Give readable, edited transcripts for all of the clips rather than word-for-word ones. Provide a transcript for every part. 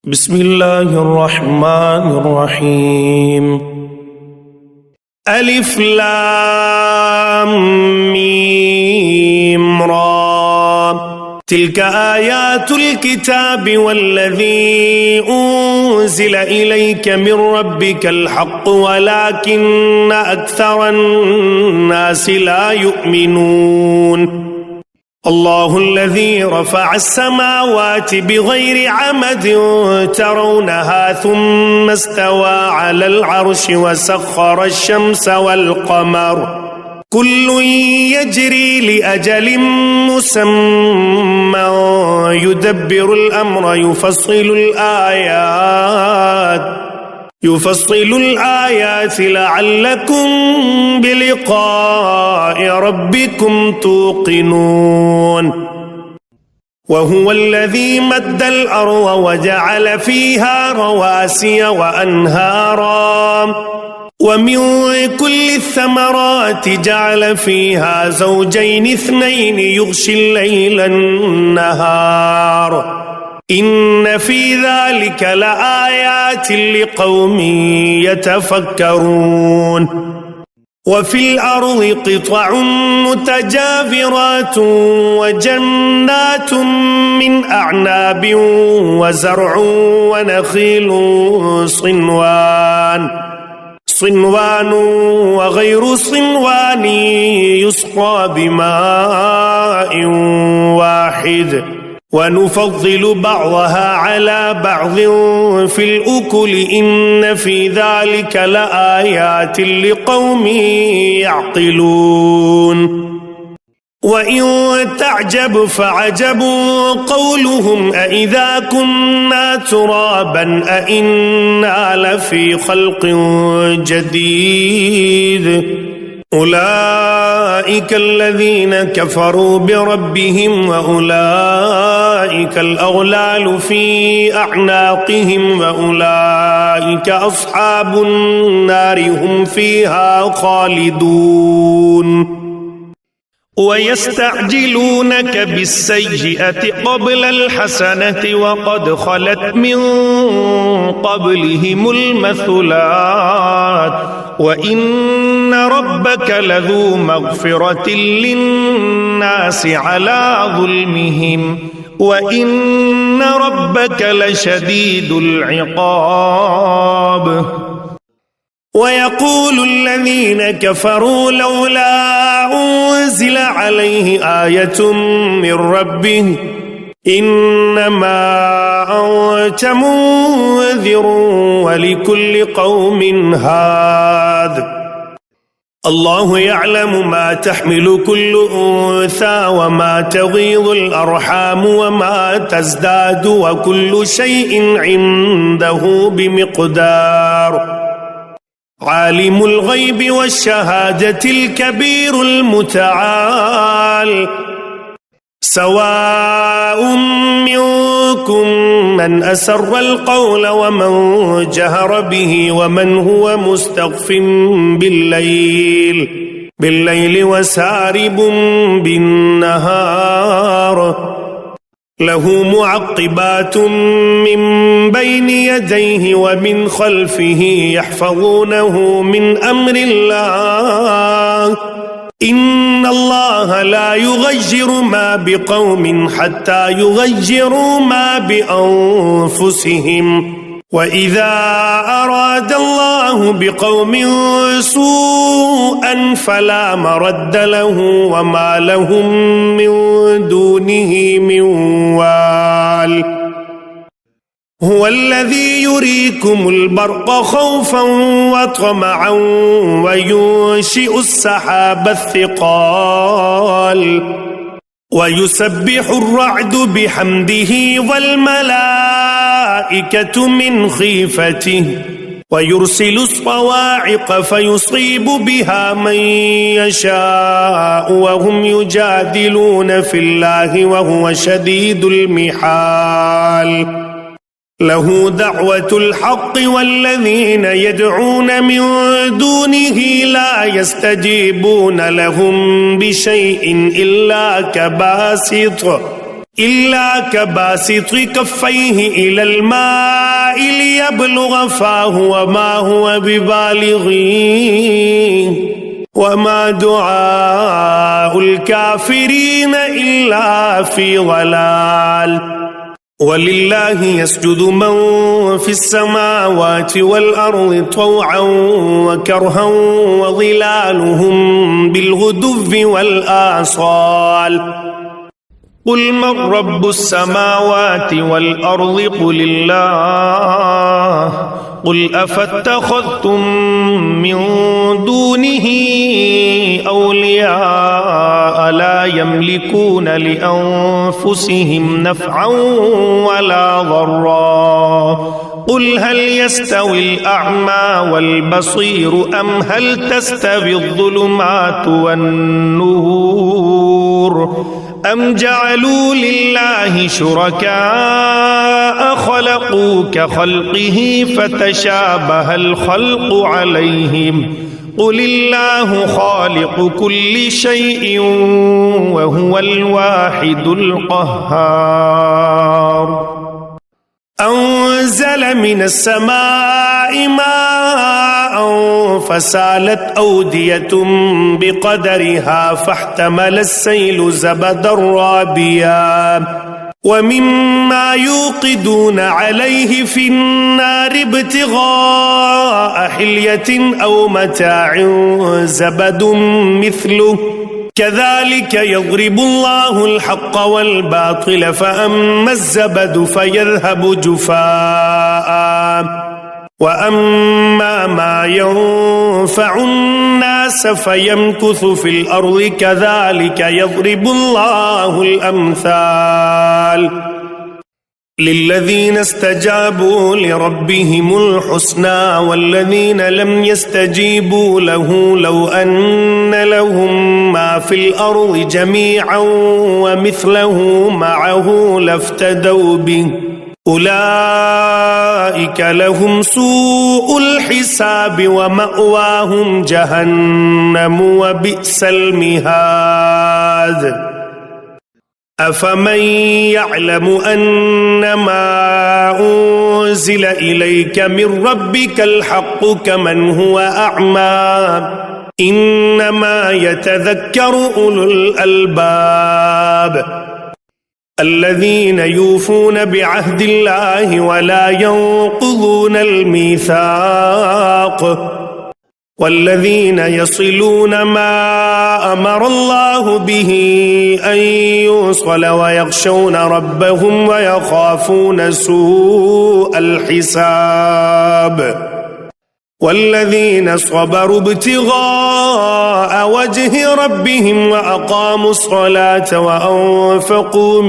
بسم الله الرحمن الرحيم. ألف لام ميم را، تلك آيات الكتاب والذي أنزل إليك من ربك الحق ولكن أكثر الناس لا يؤمنون. الله الذي رفع السماوات بغير عمد ترونها ثم استوى على العرش وسخر الشمس والقمر كل يجري لأجل مسمى يدبر الأمر يفصل الآيات لعلكم بلقاء ربكم توقنون. وهو الذي مد الأرض وجعل فيها رواسي وأنهارا ومن كل الثمرات جعل فيها زوجين اثنين يغشي الليل النهار إن في ذلك لآيات لقوم يتفكرون. وفي الأرض قطع متجاورات وجنات من أعناب وزرع ونخيل صنوان وغير صنوان يسقى بماء واحد ونفضل بعضها على بعض في الأكل إن في ذلك لآيات لقوم يعقلون. وإن تعجب فعجب قولهم أإذا كنا ترابا أإنا لفي خلق جديد أولئك الذين كفروا بربهم وأولئك الأغلال في أعناقهم وأولئك أصحاب النار هم فيها خالدون. ويستعجلونك بالسيئة قبل الحسنة وقد خلت من قبلهم المثلات وإن ربك لذو مغفرة للناس على ظلمهم وإن ربك لشديد العقاب. ويقول الذين كفروا لولا أنزل عليه آية من ربه إنما أنت منذر ولكل قوم هاد. الله يعلم ما تحمل كل أنثى وما تغيض الأرحام وما تزداد وكل شيء عنده بمقدار. عالم الغيب والشهادة الكبير المتعال. سواء منكم من أسر القول ومن جهر به ومن هو مستخف بالليل وسارب بالنهار له معقبات من بين يديه ومن خلفه يحفظونه من أمر الله إن الله لا يغير ما بقوم حتى يغيروا ما بأنفسهم وإذا أراد الله بقوم سوءا فلا مرد له وما لهم من دونه من وال. هو الذي يريكم البرق خوفا وطمعا وينشئ السحاب الثقال ويسبح الرعد بحمده والملائكة من خيفته ويرسل الصواعق فيصيب بها من يشاء وهم يجادلون في الله وهو شديد المحال. له دعوة الحق والذين يدعون من دونه لا يستجيبون لهم بشيء إلا إلا كباسط كفيه إلى الماء ليبلغ فاه وما هو ببالغيه وما دعاء الكافرين إلا في ضلال. ولله يسجد من في السماوات والأرض طوعا وكرها وظلالهم بالغدو والآصال. قل من رب السماوات والأرض قل الله. قل أفاتخذتم من دونه أولياء لا يملكون لأنفسهم نفعا ولا ضرا. قل هل يستوي الأعمى والبصير أم هل تستوي الظلمات والنور أم جعلوا لله شركاء خلقوا كخلقه فتشابه الخلق عليهم. قل الله خالق كل شيء وهو الواحد القهار. أنزل من السماء ماء فسالت أودية بقدرها فاحتمل السيل زبدا رابيا ومما يوقدون عليه في النار ابتغاء حلية أو متاع زبد مثله كذلك يضرب الله الحق والباطل فأما الزبد فيذهب جفاء وأما ما ينفع الناس فيمكث في الأرض كذلك يضرب الله الأمثال. للذين استجابوا لربهم الحسنى والذين لم يستجيبوا له لو أن لهم ما في الأرض جميعا ومثله معه لافتدوا به أولئك لهم سوء الحساب ومأواهم جهنم وبئس المهاد. أفمن يعلم أنما أنزل إليك من ربك الحق كمن هو أعمى إنما يتذكر أولو الألباب الذين يوفون بعهد الله ولا ينقضون الميثاق والذين يصلون ما أمر الله به أن يوصل ويخشون ربهم ويخافون سوء الحساب والذين صبروا ابتغاء وجه ربهم وأقاموا الصلاة وأنفقوا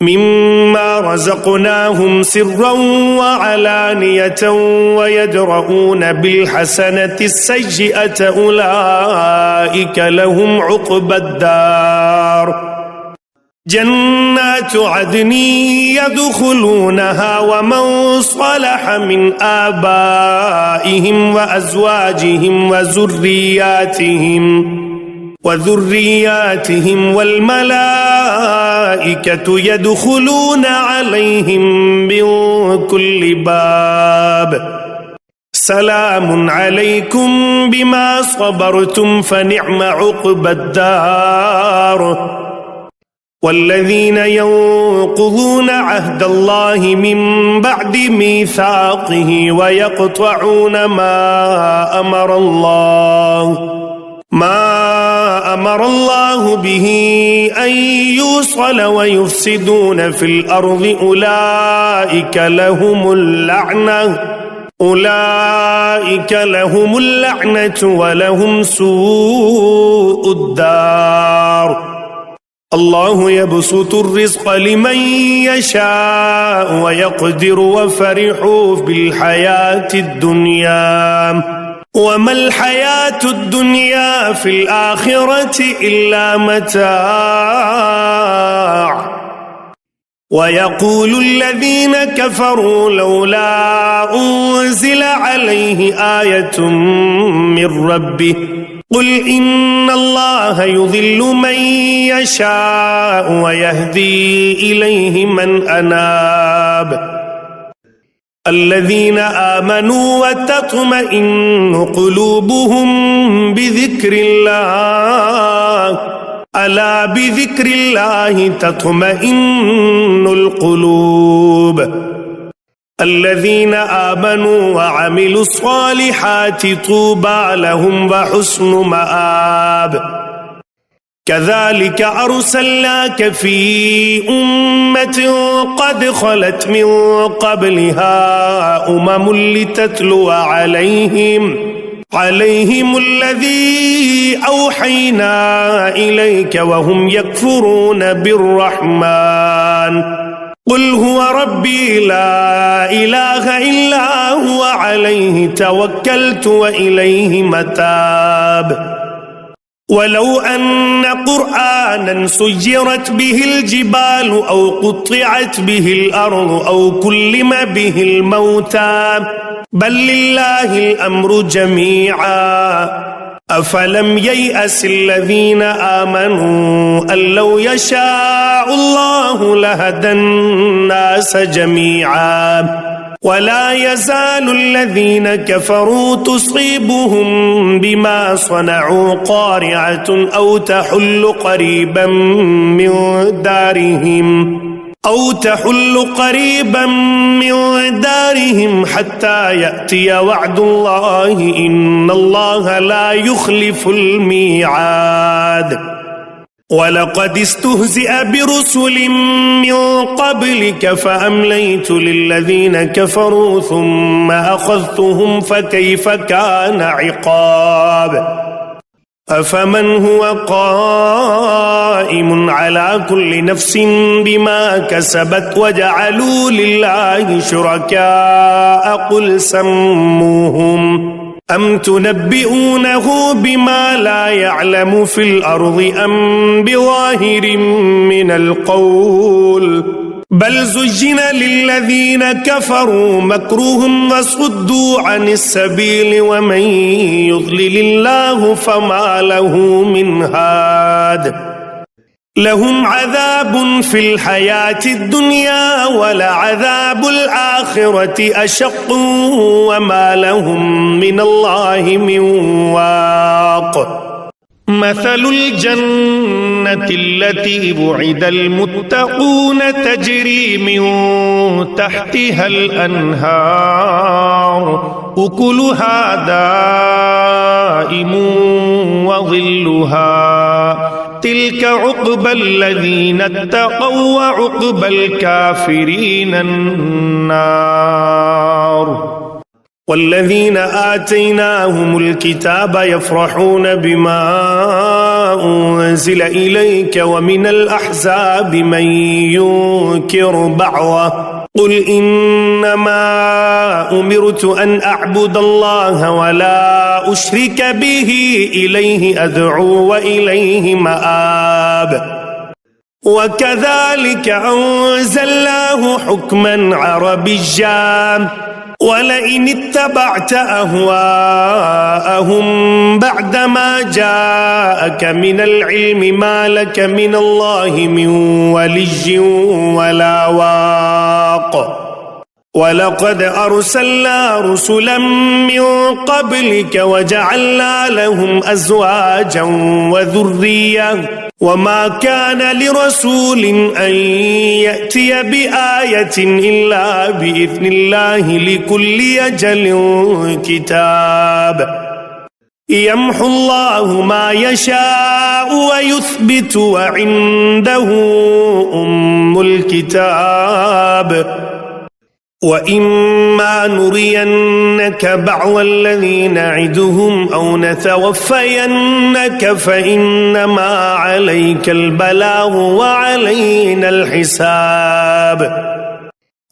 مما رزقناهم سرا وعلانية ويدرؤون بالحسنة السيئة أولئك لهم عقبى الدار. جنات عدن يدخلونها ومن صلح من آبائهم وأزواجهم وذرياتهم والملائكة يدخلون عليهم من كل باب سلام عليكم بما صبرتم فنعم عقبى الدار. والذين ينقضون عهد الله من بعد ميثاقه ويقطعون ما أمر الله به أن يوصل ويفسدون في الأرض أولئك لهم اللعنة ولهم سوء الدار. الله يبسط الرزق لمن يشاء ويقدر وفرحوا بالحياة الدنيا وما الحياة الدنيا في الآخرة إلا متاع. ويقول الذين كفروا لولا أنزل عليه آية من ربه قل إن الله يضل من يشاء ويهدي إليه من أناب الذين آمنوا وتطمئن قلوبهم بذكر الله ألا بذكر الله تطمئن القلوب الذين آمنوا وعملوا الصالحات طوبى لهم وحسن مآب كذلك أرسلناك في أمة قد خلت من قبلها لتتلو عليهم الذي أوحينا إليك وهم يكفرون بالرحمن قل هو ربي لا إله إلا هو عليه توكلت وإليه متاب ولو أن قرآنا سيرت به الجبال أو قطعت به الأرض أو كلم به الموتى بل لله الأمر جميعا أفلم ييأس الذين آمنوا أن لو يشاء الله لهدى الناس جميعا ولا يزال الذين كفروا تصيبهم بما صنعوا قارعة أو تحل قريبا من دارهم حتى يأتي وعد الله إن الله لا يخلف الميعاد ولقد استهزئ برسل من قبلك فأمليت للذين كفروا ثم أخذتهم فكيف كان عقاب أفمن هو قائم على كل نفس بما كسبت وجعلوا لله شركاء قل سموهم أم تنبئونه بما لا يعلم في الأرض أم بظاهر من القول بل زجن للذين كفروا مكرهم وصدوا عن السبيل ومن يضلل الله فما له من هاد لهم عذاب في الحياة الدنيا ولعذاب الآخرة أشق وما لهم من الله من واق مثل الجنة التي وعد المتقون تجري من تحتها الأنهار أكلها دائم وظلها تلك عقبى الذين اتقوا وعقبى الكافرين النار والذين آتيناهم الكتاب يفرحون بما أنزل إليك ومن الأحزاب من ينكر بعضه قل إنما أمرت أن أعبد الله ولا أشرك به إليه أدعو وإليه مآب وكذلك أنزلناه حكما عربيا ولئن اتبعت أهواءهم بعدما جاءك من العلم ما لك من الله من ولي ولا واق ولقد أرسلنا رسلا من قبلك وجعلنا لهم أزواجا وذرية وما كان لرسول أن يأتي بآية إلا بإذن الله لكل أجل كتاب يمحو الله ما يشاء ويثبت وعنده أم الكتاب وإما نرينك بعض الذي نعدهم أو نتوفينك فإنما عليك البلاغ وعلينا الحساب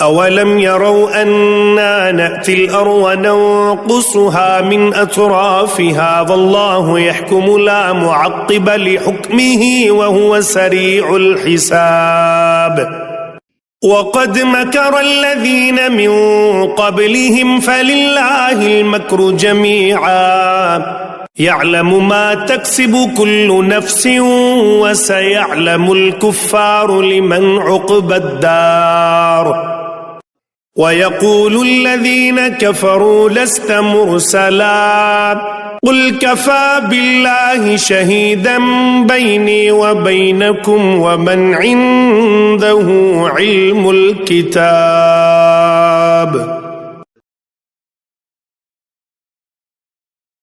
أولم يروا أنا نأتي الأرض ننقصها من أطرافها والله يحكم لا معقب لحكمه وهو سريع الحساب وقد مكر الذين من قبلهم فلله المكر جميعا يعلم ما تكسب كل نفس وسيعلم الكفار لمن عقبى الدار. ويقول الذين كفروا لست مرسلا قل كفى بالله شهيدا بيني وبينكم ومن عنده علم الكتاب.